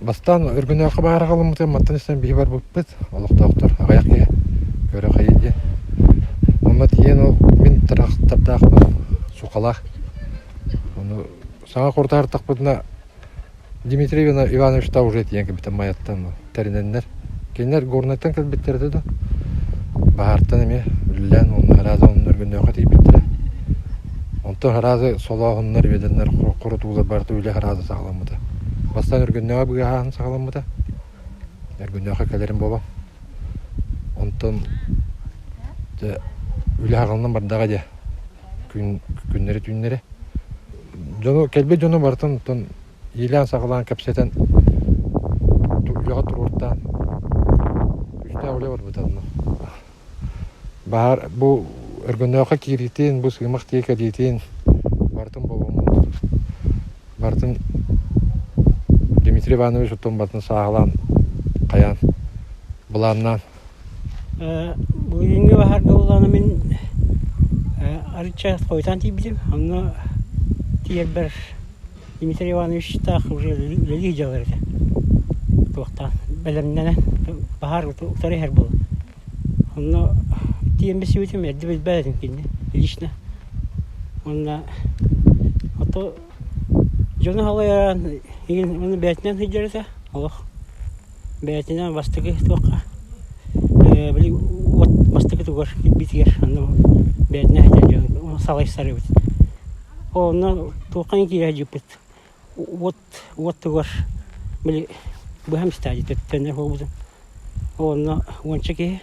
Бастан өргөнө кабар калымты маттаныстан бии бар буппут. Олох доктор агаяк ке көрө кайды. Онна тиен ол мен тарактардакмын сукалак. Оны сага куртартак бутна Дмитрий Иванович та уже тиен кебит маяттан териненнер. Кенер горнаттан келбеттерди да. Баартан эме үллән онна разы оннор өргөнө катып биттер. Онто харазы солоғыннар веденнер құрытуылы барды үлі харазы сағаламыды. Бастан өргіннеға бүге хағын сағаламыды. Өргіннеға кәлерім боба. Онтон үлі хағылынан бардаға де күннері түйіннері. Кәлбе жоны бартын елен сағалан кәпсетен үліға тұрғырттан. Үшті әулі бар бұтадына. Бұл өргөнөөгө киритин, бу сыймак тиека дейтин бартын болуmu. Бартын Дмитрий Иванович оттон бартын сағалан каян буланнан. Бүгүнгү бахарда уланы мен арыча койтан тийбидим. Аны тиер бер Дмитрий Иванович так уже лели жалар. Токтан белемнен бахар утары хер бол. Аны тием бесивитим эдди безбедим кине лично. Онна ото жона халаян ин оны бетнен хиджерсе Аллах бетнен бастыгы тока били вот бастыгы тугар битигер аны бетнен хиджер салай сарыбыт онна токан кире жипет вот тугар били бу хам стадий тенне хобузун онна вончеке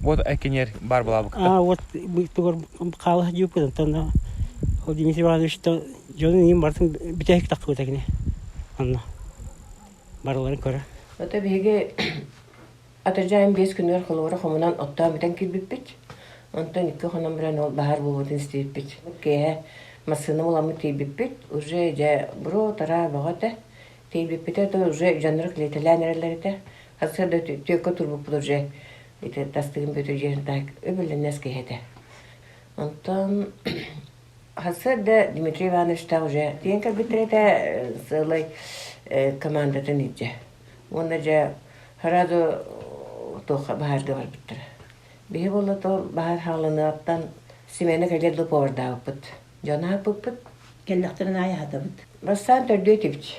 Вот экенер бар была бы. Вот тугар кала жипет тенне Дмитрий Иванович то жонун ним бартын битек такы тегине анна барларын көрө. Ата биге атыржайым 5 күнөр кылыгы хомунан отта битен килбиппит. Антон икки хонам белән ол бахар булып истейбит. Ке масыны буламы тийбиппит. Уже же бро тара багата тийбиппит то уже жанры клетеләнерләрдә. Хәзер дә төккә турбуп уже. Ите тастыгын бөтө жерин так өбөлөнәс кеһәдә. Антон Хасада Дмитрий Иванович та уже тенка битрете сылай командата ниже. Он же харазу тоха бахар гавар битре. Бие болла то бахар халаны аттан семене келедле поварда бит. Жана бит. Келлехтерин ая хата бит. Басан төрдөтүч.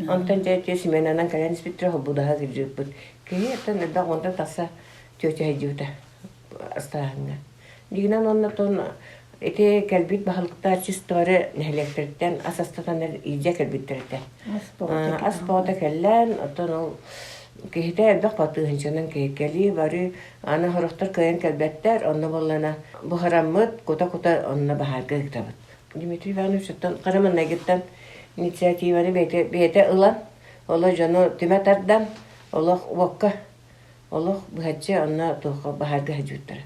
Антан же семенанан кален спитре хобуда хагыжып бит. Кеетен да онда таса чөчө хажута. Астаганга. Дигнан онна тон Эти кэлбит бахалыктар чистори нехлектерден асастатанер ийже кэлбиттерден. Аспота келлен, отон ол кехите элбек батыгынчанан кехкели бары аны хорохтар кыйын кэлбеттер, онна боллана бухараммыт, кута-кута онна бахарга гитабыт. Дмитрий Иванович оттон караманна гиттен инициативаны бейте ылан, оло жону түмәтардан, олох уокка, олох бухатчы онна туха бахарга хаджуттар.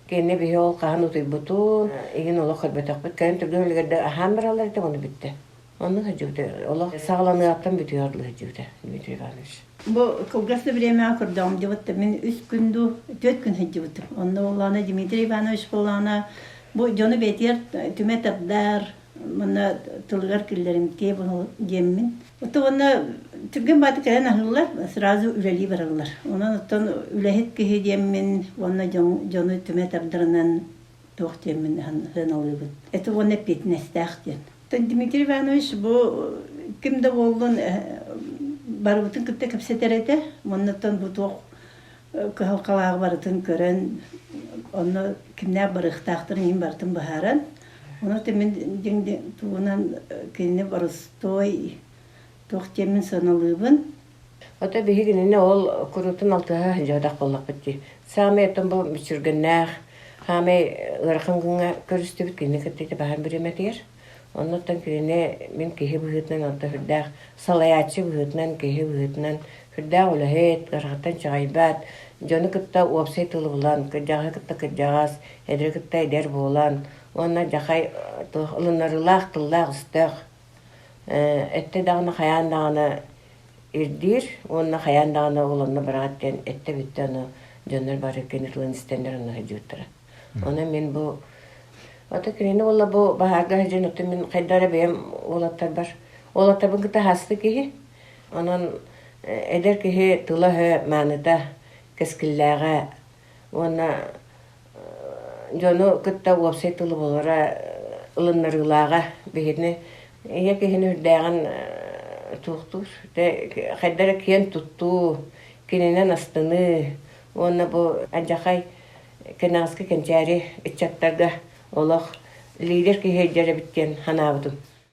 Кенне бие ол каһан утуй бутун, иген олох хәбәтәк бит кән төргәләрдә аһам бералар итә моны битте. Аны хаҗыды. Олох сагланы аттан бит ярлы хаҗыды. Дмитрий Иванович. Бу колгасны время акырдам дип мен 3 күндү 4 күн хаҗыды. Онда уланы Дмитрий Иванович булана бу жоны бетер түмәтәбдәр мына тылгар килләрем ке бу геммин. Отоны түгән баты кәлән ахыллар сразу үләли баралар. Онан оттан үләһет ке геммин, онна жоны түмәтәбдәрнән тохтемин хан алыбыт. Это онна петнәстәхтен. Дмитрий Иванович бу кимдә булган барыбытын китте кепсетерете, моннан бу тох халкалар барытын көрән, онны кимнәр барыктактыр ин бартын баһаран. Оны темен деңде тугунан кине барыстой тохтемин саналыбын. Ата бигене ол курутун алтыга жадак боллак битти. Саметтен бу мичүргәннәр, хаме ырхынгыңа көрүстүбүт кине кетте баһар биреметер. Оннан кине мен кеһе быгытнан алта хурдак, салаячы быгытнан кеһе быгытнан хурдак улахет, гаргатан чайбат, жоны кытта уапсайтылы булан, кыжага кытта кыжагас, эдер кытта эдер булан. Онна жахай ылынарылах тыллах стах. Этте дагына хаян дагына ирдир, онна хаян дагына уланна бараттен этте биттаны жоннор бар экен ылын истендер онна хаҗуттара. Она мен бу ата кирене болла бу баһага хаҗын отты мен кайдара бем олаттар бар. Олаттар бу кыта хасты ки. Анан эдер киһи тылаһы маныта кескиллääҕэ уонна жону кытта уопсай тылы болора ылыннарылааға биһини ия киһини үрдääҕин туохтур те хайдара киен туттуу кининен астыны уонна бу аджахай кенааска кенчээри иччаттарга олох лидер киһи эдьэре биттен ханаабытым